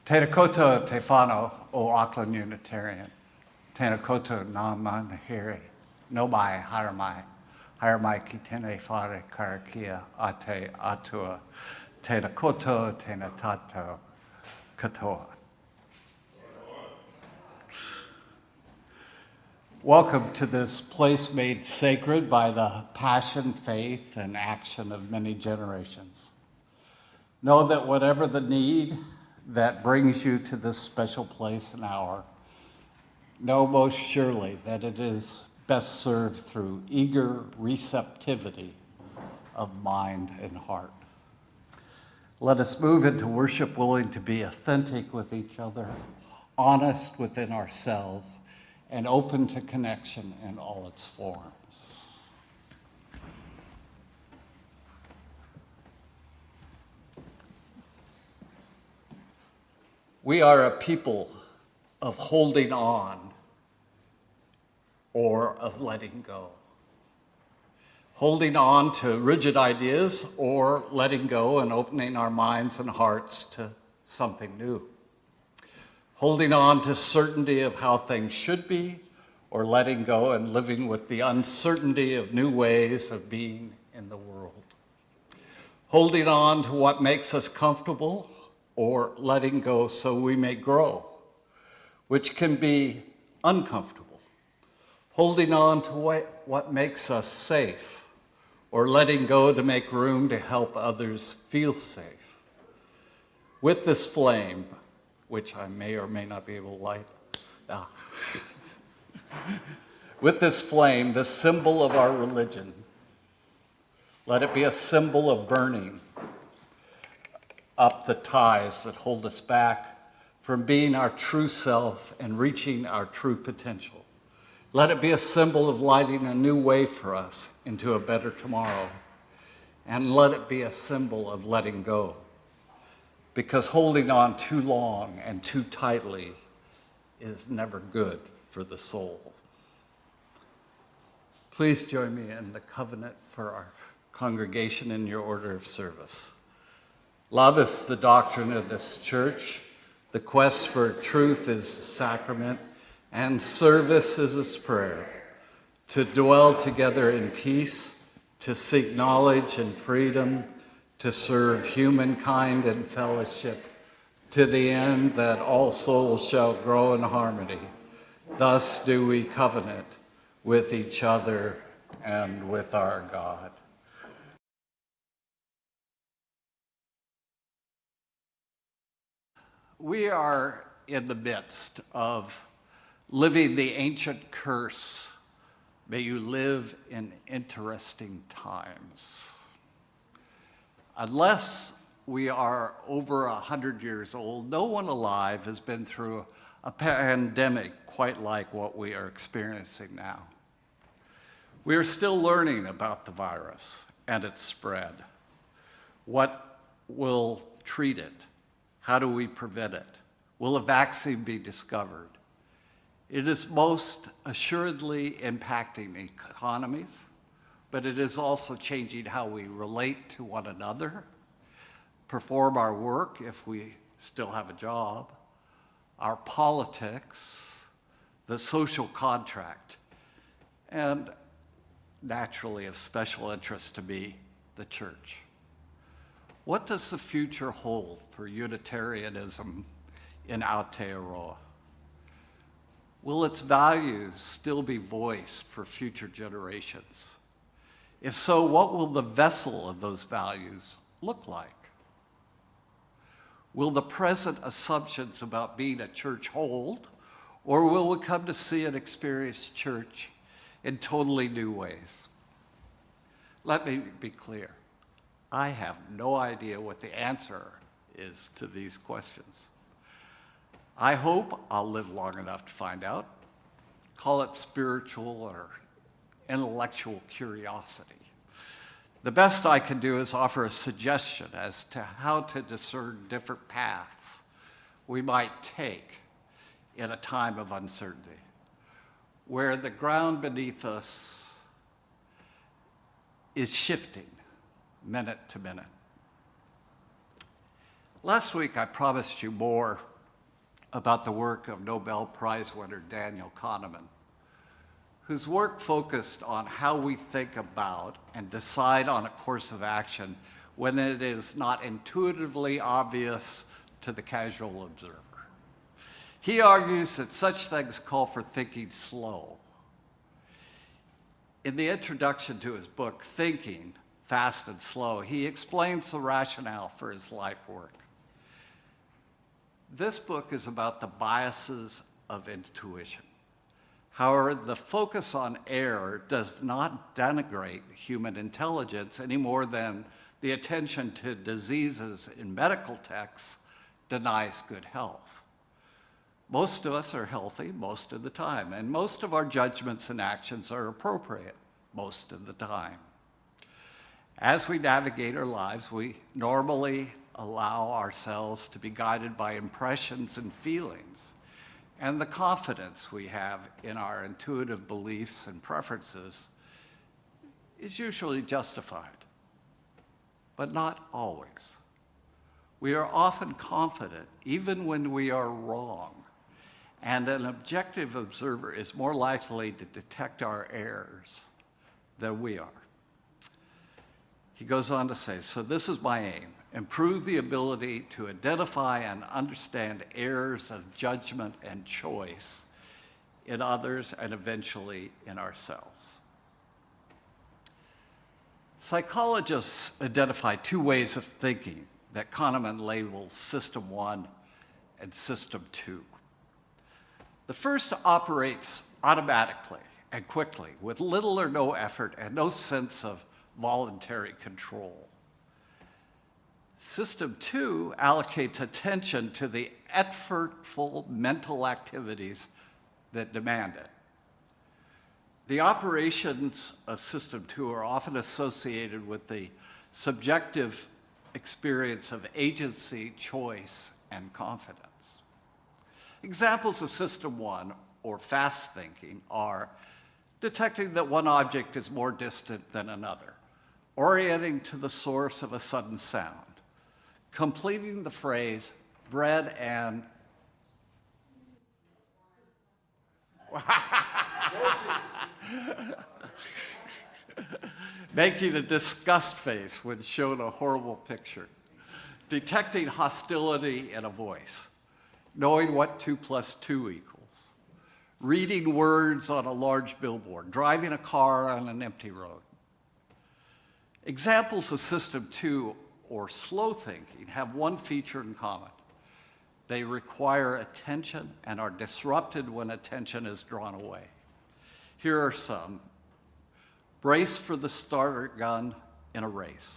Tēnā koutou te whānau o Auckland Unitarian. Tēnā koutou nā manahiri. No mai, haramai. Haramai ki tēnei whare karakia a te atua. Tēnā koutou, tēnā tātou katoa. Welcome to this place made sacred by the passion, faith, and action of many generations. Know that whatever the need that brings you to this special place and hour, know most surely that it is best served through eager receptivity of mind and heart. Let us move into worship willing to be authentic with each other, honest within ourselves, and open to connection in all its forms. We are a people of holding on or of letting go. Holding on to rigid ideas or letting go and opening our minds and hearts to something new. Holding on to certainty of how things should be, or letting go and living with the uncertainty of new ways of being in the world. Holding on to what makes us comfortable, or letting go so we may grow, which can be uncomfortable. Holding on to what makes us safe, or letting go to make room to help others feel safe. With this flame, which I may or may not be able to light. With this flame, the symbol of our religion, let it be a symbol of burning up the ties that hold us back from being our true self and reaching our true potential. Let it be a symbol of lighting a new way for us into a better tomorrow. And let it be a symbol of letting go. Because holding on too long and too tightly is never good for the soul. Please join me in the covenant for our congregation in your order of service. Love is the doctrine of this church. The quest for truth is sacrament, and service is its prayer. To dwell together in peace, to seek knowledge and freedom, to serve humankind in fellowship, to the end that all souls shall grow in harmony. Thus do we covenant with each other and with our God. We are in the midst of living the ancient curse, may you live in interesting times. Unless we are over 100 years old, no one alive has been through a pandemic quite like what we are experiencing now. We are still learning about the virus and its spread. What will treat it? How do we prevent it? Will a vaccine be discovered? It is most assuredly impacting economies, but it is also changing how we relate to one another, perform our work if we still have a job, our politics, the social contract, and naturally of special interest to me, the church. What does the future hold for Unitarianism in Aotearoa? Will its values still be voiced for future generations? If so, what will the vessel of those values look like? Will the present assumptions about being a church hold, or will we come to see and experience church in totally new ways? Let me be clear. I have no idea what the answer is to these questions. I hope I'll live long enough to find out. Call it spiritual or intellectual curiosity. The best I can do is offer a suggestion as to how to discern different paths we might take in a time of uncertainty, where the ground beneath us is shifting minute to minute. Last week, I promised you more about the work of Nobel Prize winner Daniel Kahneman, whose work focused on how we think about and decide on a course of action when it is not intuitively obvious to the casual observer. He argues that such things call for thinking slow. In the introduction to his book, Thinking, Fast and Slow, he explains the rationale for his life work. This book is about the biases of intuition. However, the focus on error does not denigrate human intelligence any more than the attention to diseases in medical texts denies good health. Most of us are healthy most of the time, and most of our judgments and actions are appropriate most of the time. As we navigate our lives, we normally allow ourselves to be guided by impressions and feelings, and the confidence we have in our intuitive beliefs and preferences is usually justified, but not always. We are often confident even when we are wrong, and an objective observer is more likely to detect our errors than we are. He goes on to say, so this is my aim: improve the ability to identify and understand errors of judgment and choice in others and eventually in ourselves. Psychologists identify two ways of thinking that Kahneman labels System 1 and System 2. The first operates automatically and quickly, with little or no effort and no sense of voluntary control. System 2 allocates attention to the effortful mental activities that demand it. The operations of System 2 are often associated with the subjective experience of agency, choice, and confidence. Examples of System 1, or fast thinking, are detecting that one object is more distant than another, orienting to the source of a sudden sound, completing the phrase, bread and... making a disgust face when shown a horrible picture, detecting hostility in a voice, knowing what 2 + 2 equals, reading words on a large billboard, driving a car on an empty road. Examples of System 2, or slow thinking, have one feature in common. They require attention and are disrupted when attention is drawn away. Here are some. Brace for the starter gun in a race.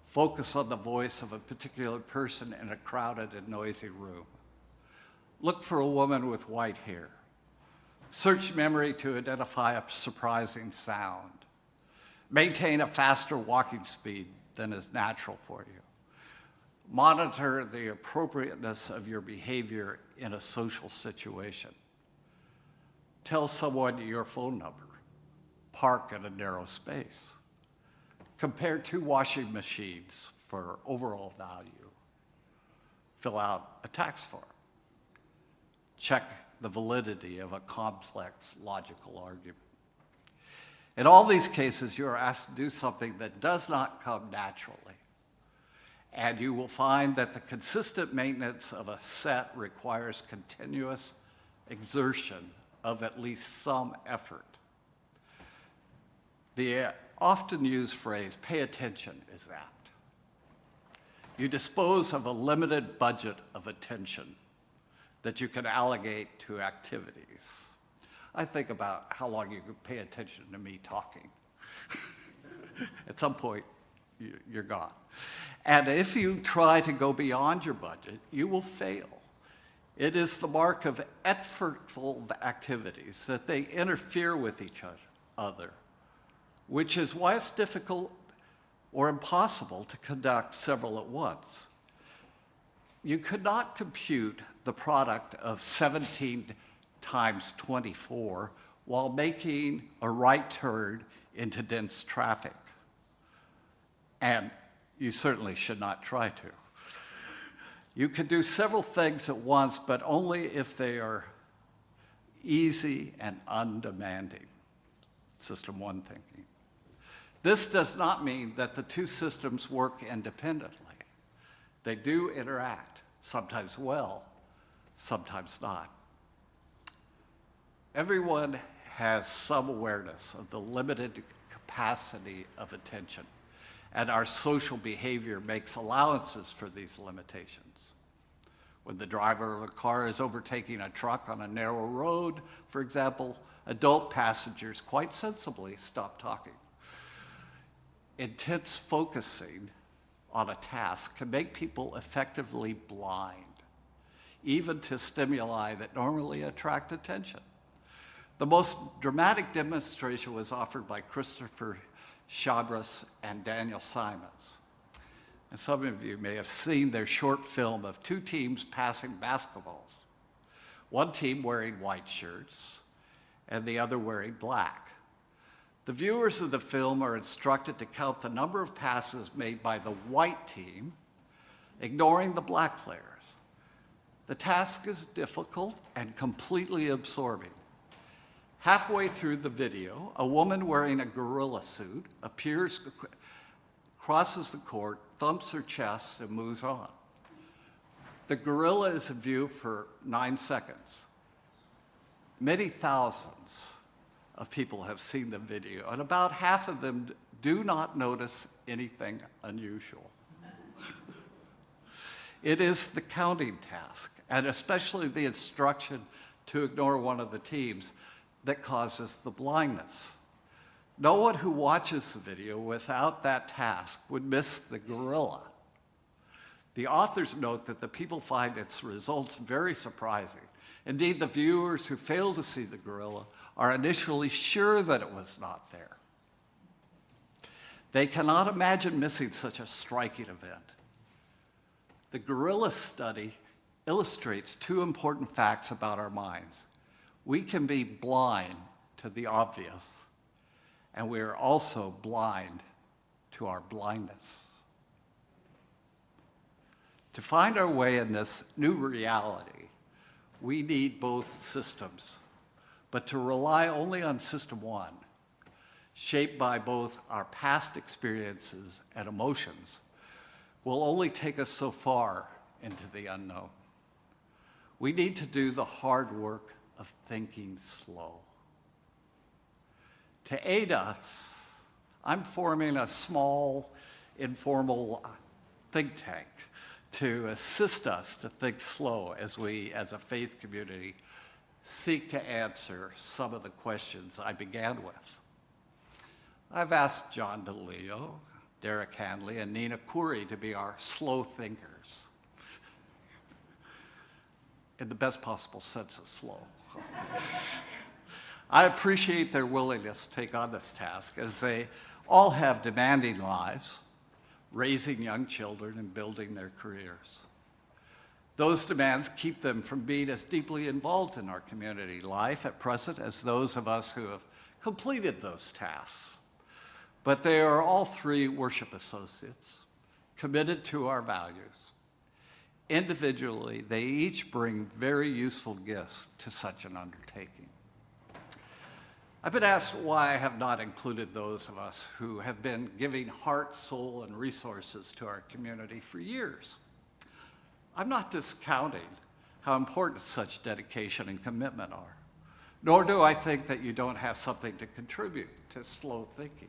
Focus on the voice of a particular person in a crowded and noisy room. Look for a woman with white hair. Search memory to identify a surprising sound. Maintain a faster walking speed than is natural for you. Monitor the appropriateness of your behavior in a social situation. Tell someone your phone number. Park in a narrow space. Compare 2 washing machines for overall value. Fill out a tax form. Check the validity of a complex logical argument. In all these cases, you are asked to do something that does not come naturally. And you will find that the consistent maintenance of a set requires continuous exertion of at least some effort. The often used phrase, pay attention, is apt. You dispose of a limited budget of attention that you can allocate to activities. I think about how long you could pay attention to me talking. At some point, you're gone. And if you try to go beyond your budget, you will fail. It is the mark of effortful activities that they interfere with each other, which is why it's difficult or impossible to conduct several at once. You could not compute the product of 17 times 24 while making a right turn into dense traffic. And you certainly should not try to. You can do several things at once, but only if they are easy and undemanding. System one thinking. This does not mean that the two systems work independently. They do interact, sometimes well, sometimes not. Everyone has some awareness of the limited capacity of attention, and our social behavior makes allowances for these limitations. When the driver of a car is overtaking a truck on a narrow road, for example, adult passengers quite sensibly stop talking. Intense focusing on a task can make people effectively blind, even to stimuli that normally attract attention. The most dramatic demonstration was offered by Christopher Chabras and Daniel Simons. And some of you may have seen their short film of two teams passing basketballs. One team wearing white shirts and the other wearing black. The viewers of the film are instructed to count the number of passes made by the white team, ignoring the black players. The task is difficult and completely absorbing. Halfway through the video, a woman wearing a gorilla suit appears, crosses the court, thumps her chest, and moves on. The gorilla is in view for 9 seconds. Many thousands of people have seen the video, and about half of them do not notice anything unusual. It is the counting task, and especially the instruction to ignore one of the teams, that causes the blindness. No one who watches the video without that task would miss the gorilla. The authors note that the people find its results very surprising. Indeed, the viewers who fail to see the gorilla are initially sure that it was not there. They cannot imagine missing such a striking event. The gorilla study illustrates two important facts about our minds. We can be blind to the obvious, and we are also blind to our blindness. To find our way in this new reality, we need both systems, but to rely only on system one, shaped by both our past experiences and emotions, will only take us so far into the unknown. We need to do the hard work of thinking slow. To aid us, I'm forming a small, informal think tank to assist us to think slow as we, as a faith community, seek to answer some of the questions I began with. I've asked John DeLeo, Derek Hanley, and Nina Khoury to be our slow thinkers, in the best possible sense of slow. I appreciate their willingness to take on this task, as they all have demanding lives, raising young children and building their careers. Those demands keep them from being as deeply involved in our community life at present as those of us who have completed those tasks. But they are all three worship associates, committed to our values. Individually, they each bring very useful gifts to such an undertaking. I've been asked why I have not included those of us who have been giving heart, soul, and resources to our community for years. I'm not discounting how important such dedication and commitment are, nor do I think that you don't have something to contribute to slow thinking.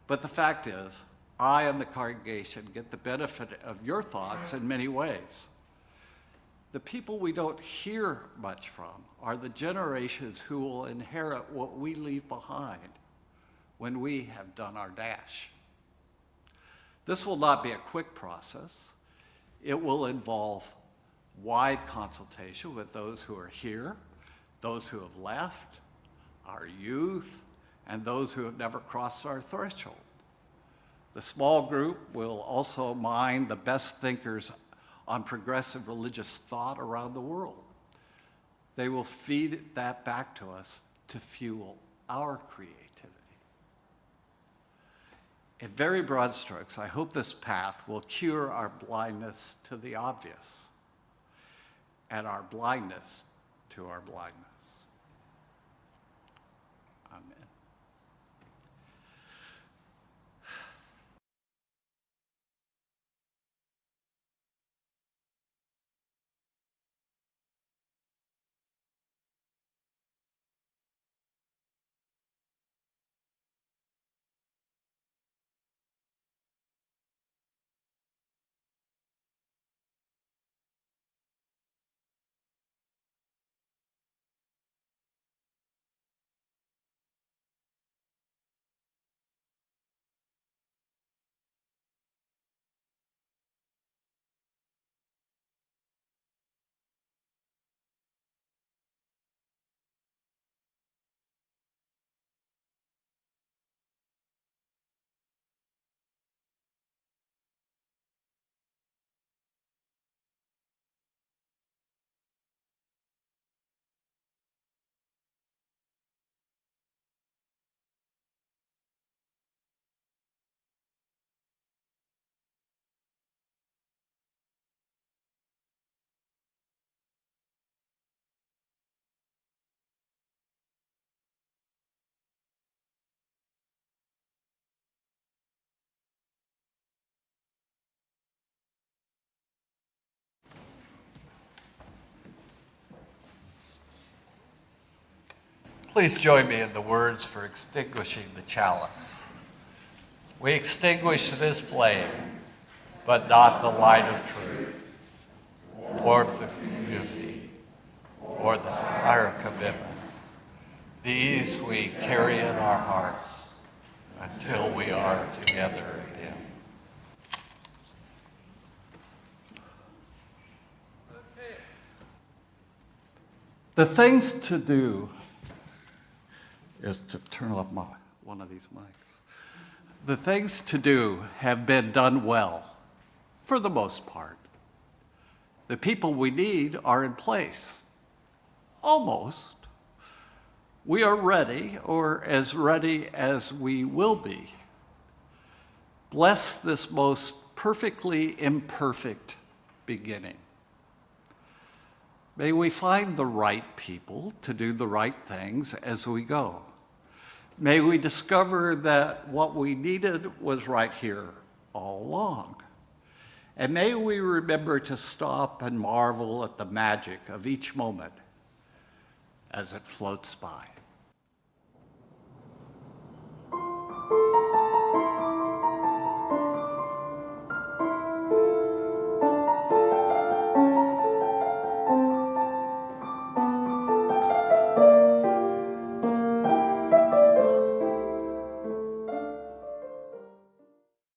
But the fact is, I and the congregation get the benefit of your thoughts in many ways. The people we don't hear much from are the generations who will inherit what we leave behind when we have done our dash. This will not be a quick process. It will involve wide consultation with those who are here, those who have left, our youth, and those who have never crossed our threshold. The small group will also mine the best thinkers on progressive religious thought around the world. They will feed that back to us to fuel our creativity. In very broad strokes, I hope this path will cure our blindness to the obvious and our blindness to our blindness. Amen. Please join me in the words for extinguishing the chalice. We extinguish this flame, but not the light of truth, or the community, or the higher commitment. These we carry in our hearts until we are together again. The things to do is to turn off one of these mics. The things to do have been done well, for the most part. The people we need are in place, almost. We are ready, or as ready as we will be. Bless this most perfectly imperfect beginning. May we find the right people to do the right things as we go. May we discover that what we needed was right here all along. And may we remember to stop and marvel at the magic of each moment as it floats by.